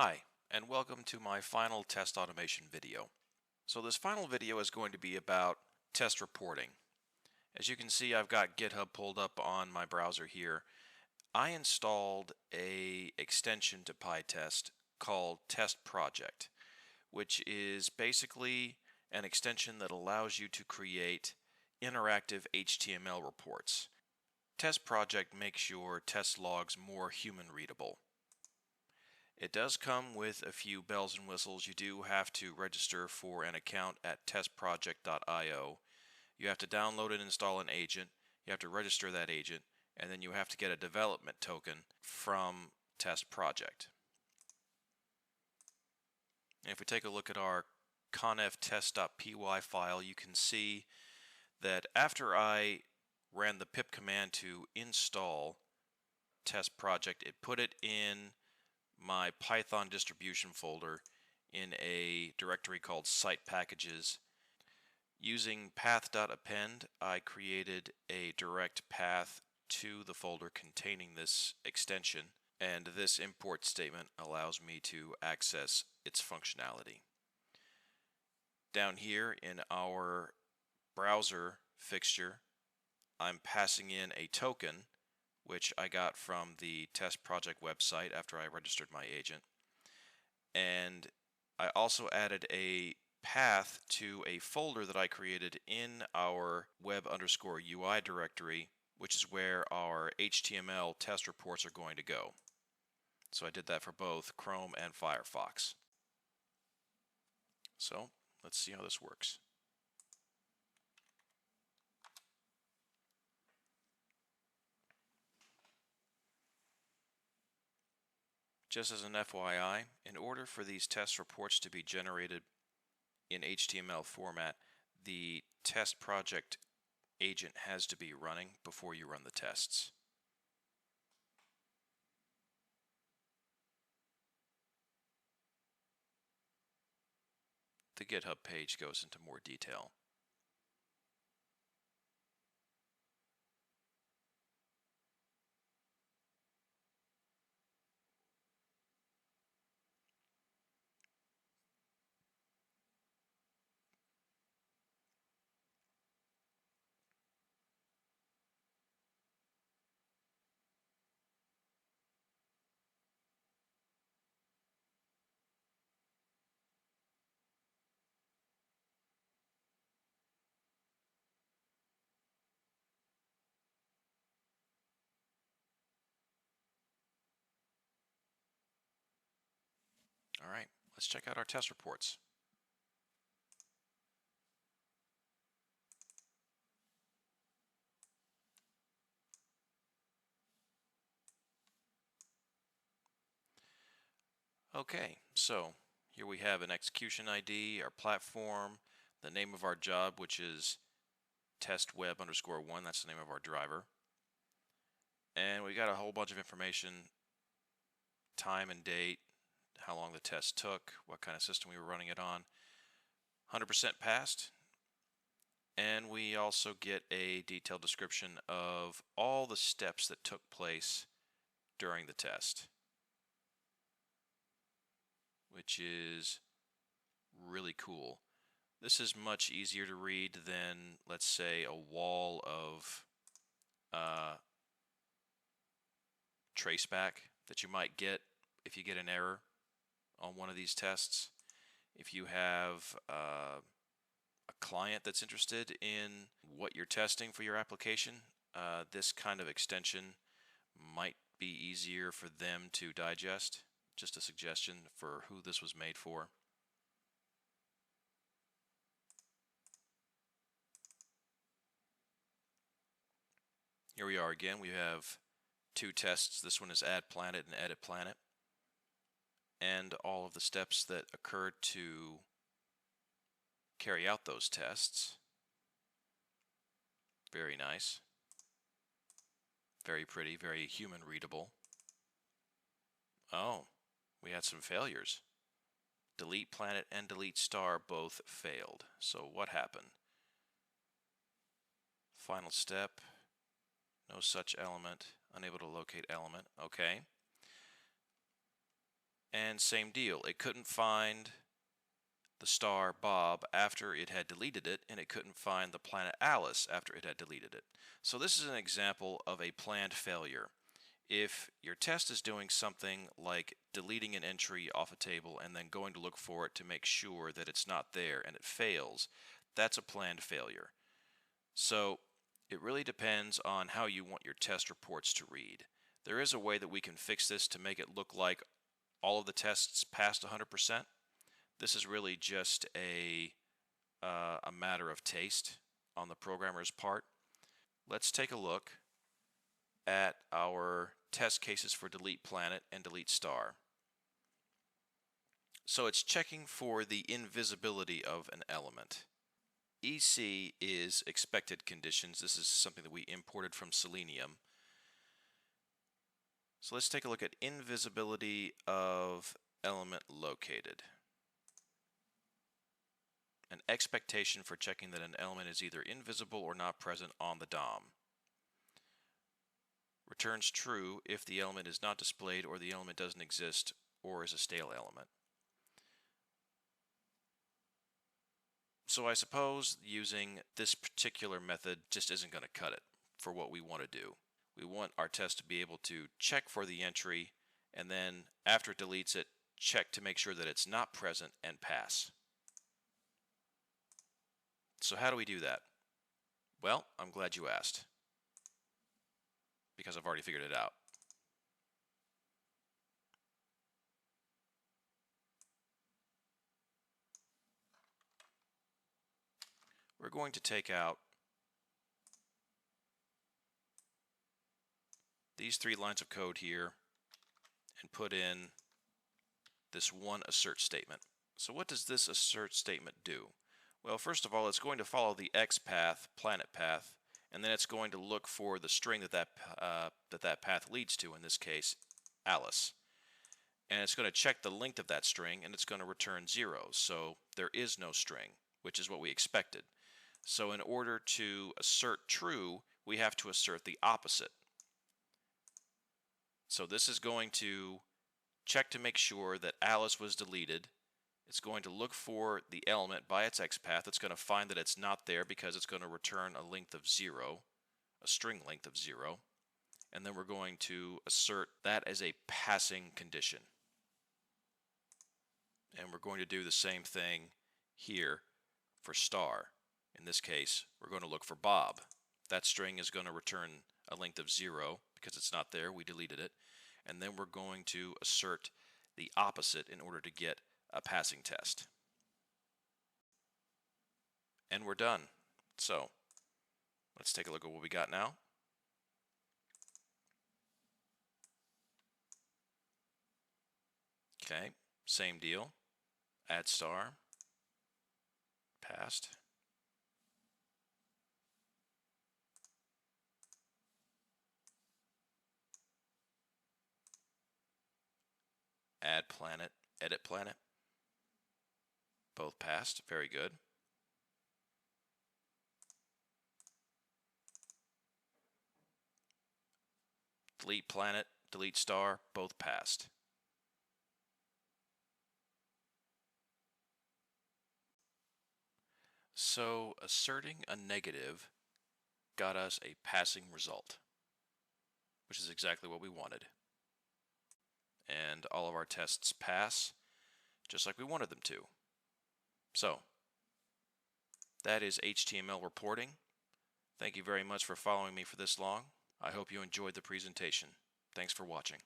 Hi, and welcome to my final test automation video. So this final video is going to be about test reporting. As you can see, I've got GitHub pulled up on my browser here. I installed an extension to PyTest called TestProject, which is basically an extension that allows you to create interactive HTML reports. TestProject makes your test logs more human readable. It does come with a few bells and whistles. You do have to register for an account at testproject.io. You have to download and install an agent. You have to register that agent, and then you have to get a development token from TestProject. And if we take a look at our conftest.py file, you can see that after I ran the pip command to install TestProject, it put it in my Python distribution folder in a directory called site packages. Using path.append, I created a direct path to the folder containing this extension, and this import statement allows me to access its functionality. Down here in our browser fixture, I'm passing in a token which I got from the TestProject website after I registered my agent. And I also added a path to a folder that I created in our web_UI directory, which is where our HTML test reports are going to go. So I did that for both Chrome and Firefox. So let's see how this works. Just as an FYI, in order for these test reports to be generated in HTML format, the TestProject agent has to be running before you run the tests. The GitHub page goes into more detail. All right, let's check out our test reports. Okay, so here we have an execution ID, our platform, the name of our job, which is testweb_1, that's the name of our driver. And we got a whole bunch of information, time and date, how long the test took, what kind of system we were running it on. 100% passed. And we also get a detailed description of all the steps that took place during the test, which is really cool. This is much easier to read than, let's say, a wall of traceback that you might get if you get an error on one of these tests. If you have a client that's interested in what you're testing for your application, this kind of extension might be easier for them to digest. Just a suggestion for who this was made for. Here we are again. We have two tests. This one is add planet and edit planet, and all of the steps that occurred to carry out those tests. Very nice. Very pretty, very human readable. Oh, we had some failures. Delete planet and delete star both failed. So what happened? Final step. No such element. Unable to locate element. Okay. And same deal, it couldn't find the star Bob after it had deleted it, and it couldn't find the planet Alice after it had deleted it. So this is an example of a planned failure. If your test is doing something like deleting an entry off a table and then going to look for it to make sure that it's not there and it fails, that's a planned failure. So it really depends on how you want your test reports to read. There is a way that we can fix this to make it look like all of the tests passed 100%. This is really just a matter of taste on the programmer's part. Let's take a look at our test cases for delete planet and delete star. So it's checking for the invisibility of an element. EC is expected conditions. This is something that we imported from Selenium. So let's take a look at invisibility of element located. An expectation for checking that an element is either invisible or not present on the DOM. Returns true if the element is not displayed or the element doesn't exist or is a stale element. So I suppose using this particular method just isn't going to cut it for what we want to do. We want our test to be able to check for the entry and then after it deletes it, check to make sure that it's not present and pass. So how do we do that? Well, I'm glad you asked, because I've already figured it out. We're going to take out these 3 lines of code here and put in this one assert statement. So what does this assert statement do? Well, first of all, it's going to follow the X path, planet path, and then it's going to look for the string that path leads to, in this case, Alice. And it's going to check the length of that string, and it's going to return 0. So there is no string, which is what we expected. So in order to assert true, we have to assert the opposite. So this is going to check to make sure that Alice was deleted. It's going to look for the element by its XPath. It's going to find that it's not there because it's going to return a length of 0, a string length of 0. And then we're going to assert that as a passing condition. And we're going to do the same thing here for star. In this case, we're going to look for Bob. That string is going to return a length of 0 because it's not there. We deleted it. And then we're going to assert the opposite in order to get a passing test. And we're done. So let's take a look at what we got now. Okay, same deal. Add star, passed. Add planet, edit planet. Both passed, very good. Delete planet, delete star, both passed. So asserting a negative got us a passing result, which is exactly what we wanted. And all of our tests pass just like we wanted them to. So that is HTML reporting. Thank you very much for following me for this long. I hope you enjoyed the presentation. Thanks for watching.